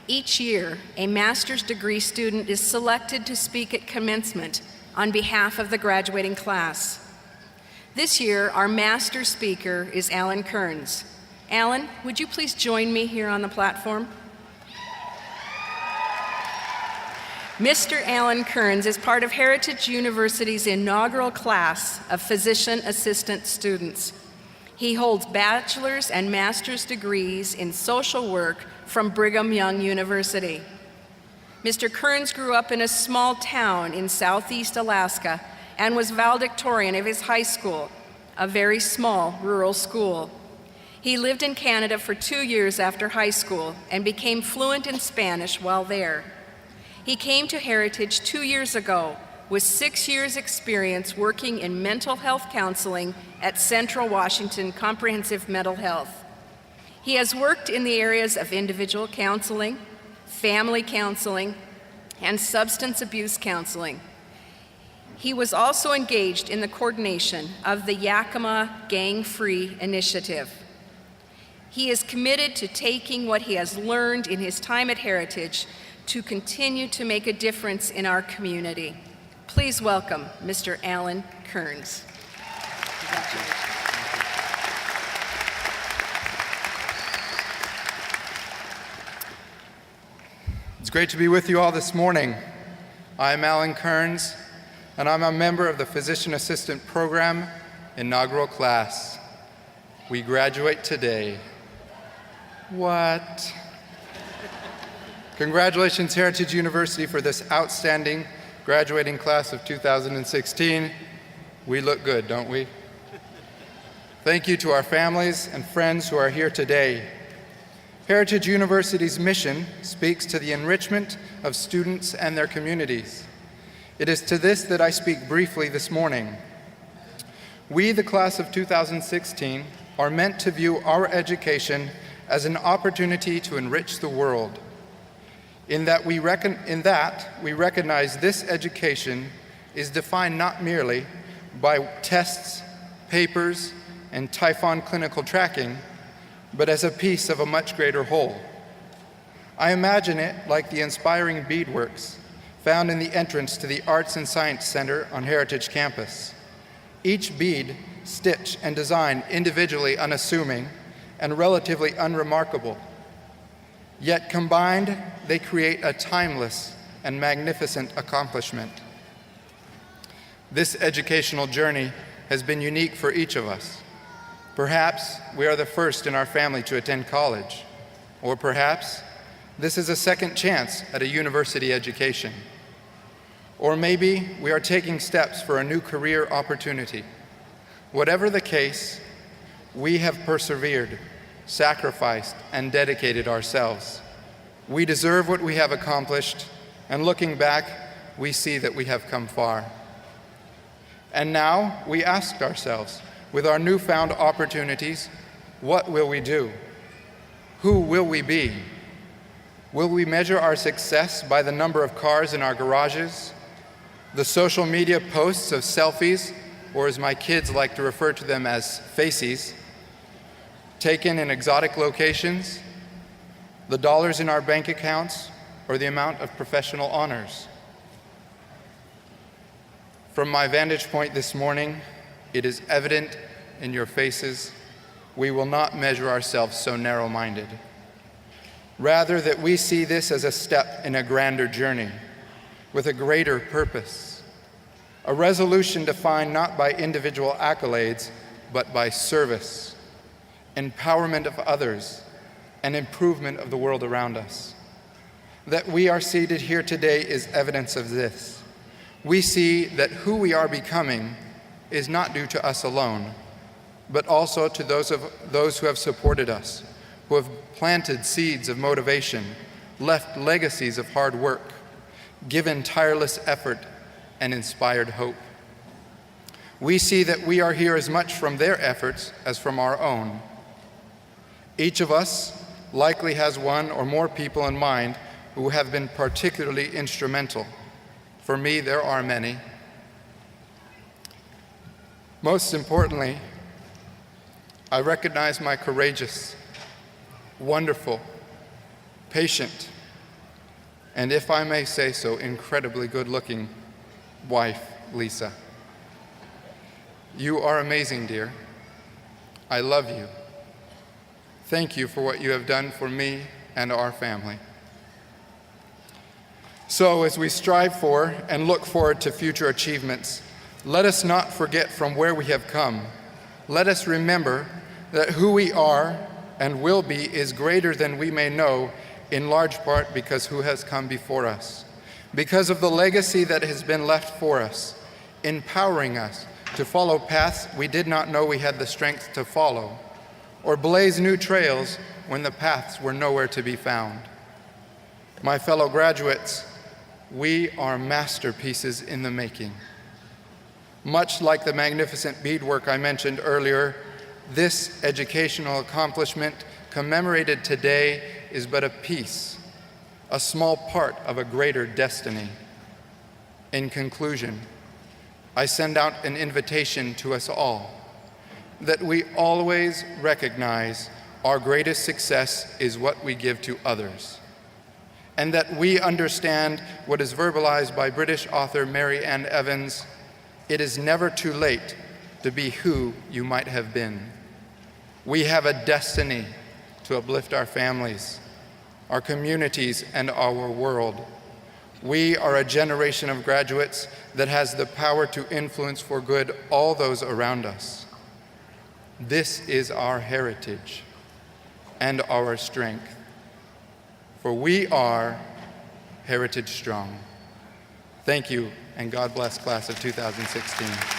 Each year, a master's degree student is selected to speak at commencement on behalf of the graduating class. This year, our master's speaker is Alan Kearns. Alan, would you please join me here on the platform? Mr. Alan Kearns is part of Heritage University's inaugural class of physician assistant students. He holds bachelor's and master's degrees in social work from Brigham Young University. Mr. Kearns grew up in a small town in southeast Alaska and was valedictorian of his high school, a very small rural school. He lived in Canada for 2 years after high school and became fluent in Spanish while there. He came to Heritage 2 years ago with 6 years' experience working in mental health counseling at Central Washington Comprehensive Mental Health. He has worked in the areas of individual counseling, family counseling, and substance abuse counseling. He was also engaged in the coordination of the Yakima Gang-Free Initiative. He is committed to taking what he has learned in his time at Heritage to continue to make a difference in our community. Please welcome Mr. Alan Kearns. Congratulations. It's great to be with you all this morning. I'm Alan Kearns, and I'm a member of the Physician Assistant Program inaugural class. We graduate today. What? Congratulations, Heritage University, for this outstanding graduating class of 2016. We look good, don't we? Thank you to our families and friends who are here today. Heritage University's mission speaks to the enrichment of students and their communities. It is to this that I speak briefly this morning. We, the class of 2016, are meant to view our education as an opportunity to enrich the world. In that we recognize this education is defined not merely by tests, papers, and Typhon clinical tracking, but as a piece of a much greater whole. I imagine it like the inspiring beadworks found in the entrance to the Arts and Science Center on Heritage Campus. Each bead stitched and designed individually unassuming and relatively unremarkable. Yet combined, they create a timeless and magnificent accomplishment. This educational journey has been unique for each of us. Perhaps we are the first in our family to attend college, or perhaps this is a second chance at a university education. Or maybe we are taking steps for a new career opportunity. Whatever the case, we have persevered, sacrificed, and dedicated ourselves. We deserve what we have accomplished, and looking back, we see that we have come far. And now we ask ourselves, with our newfound opportunities, what will we do? Who will we be? Will we measure our success by the number of cars in our garages, the social media posts of selfies, or as my kids like to refer to them as faces, taken in exotic locations, the dollars in our bank accounts, or the amount of professional honors? From my vantage point this morning, it is evident in your faces we will not measure ourselves so narrow-minded. Rather, that we see this as a step in a grander journey with a greater purpose, a resolution defined not by individual accolades, but by service, empowerment of others, and improvement of the world around us. That we are seated here today is evidence of this. We see that who we are becoming is not due to us alone, but also to those who have supported us, who have planted seeds of motivation, left legacies of hard work, given tireless effort, and inspired hope. We see that we are here as much from their efforts as from our own. Each of us likely has one or more people in mind who have been particularly instrumental. For me, there are many. Most importantly, I recognize my courageous, wonderful, patient, and if I may say so, incredibly good-looking wife, Lisa. You are amazing, dear. I love you. Thank you for what you have done for me and our family. So, as we strive for and look forward to future achievements, let us not forget from where we have come. Let us remember that who we are and will be is greater than we may know, in large part because who has come before us, because of the legacy that has been left for us, empowering us to follow paths we did not know we had the strength to follow, or blaze new trails when the paths were nowhere to be found. My fellow graduates, we are masterpieces in the making. Much like the magnificent beadwork I mentioned earlier, this educational accomplishment commemorated today is but a piece, a small part of a greater destiny. In conclusion, I send out an invitation to us all that we always recognize our greatest success is what we give to others, and that we understand what is verbalized by British author Mary Ann Evans: it is never too late to be who you might have been. We have a destiny to uplift our families, our communities, and our world. We are a generation of graduates that has the power to influence for good all those around us. This is our heritage and our strength, for we are heritage strong. Thank you, and God bless class of 2016.